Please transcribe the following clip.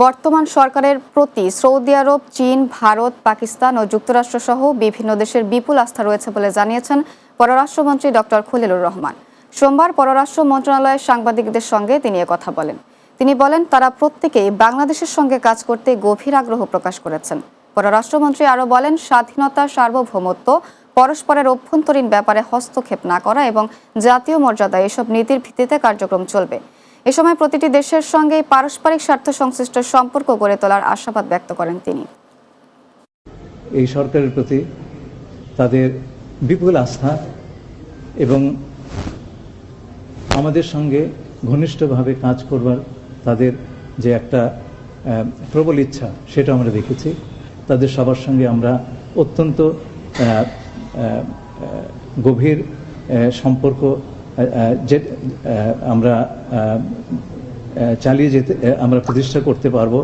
বর্তমান সরকারের প্রতি সৌদি আরব, চীন, ভারত, পাকিস্তান ও যুক্তরাষ্ট্রসহ বিভিন্ন দেশের বিপুল আস্থা রয়েছে বলে জানিয়েছেন পররাষ্ট্রমন্ত্রী ডক্টর খলিলুর রহমান। সোমবার পররাষ্ট্র মন্ত্রণালয়ের সাংবাদিকদের সঙ্গে তিনি কথা বলেন। তিনি বলেন, তারা প্রত্যেকেই বাংলাদেশের সঙ্গে কাজ করতে গভীর আগ্রহ প্রকাশ করেছেন। পররাষ্ট্রমন্ত্রী আরও বলেন, স্বাধীনতা, সার্বভৌমত্ব, পরস্পরের অভ্যন্তরীণ ব্যাপারে হস্তক্ষেপ না করা এবং জাতীয় মর্যাদা এসব নীতির ভিত্তিতে কার্যক্রম চলবে। এ সময় প্রতিটি দেশের সঙ্গে পারস্পরিক স্বার্থ সংশ্লিষ্ট সম্পর্ক গড়ে তোলার আশাবাদ ব্যক্ত করেন তিনি। এই সরকারের প্রতি তাদের বিপুল আস্থা এবং আমাদের সঙ্গে ঘনিষ্ঠভাবে কাজ করবার তাদের যে একটা প্রবল ইচ্ছা, সেটা আমরা দেখেছি। তাদের সবার সঙ্গে আমরা অত্যন্ত গভীর সম্পর্ক আমরা চালিয়ে যেতে আমরা প্রতিষ্ঠা করতে পারবো।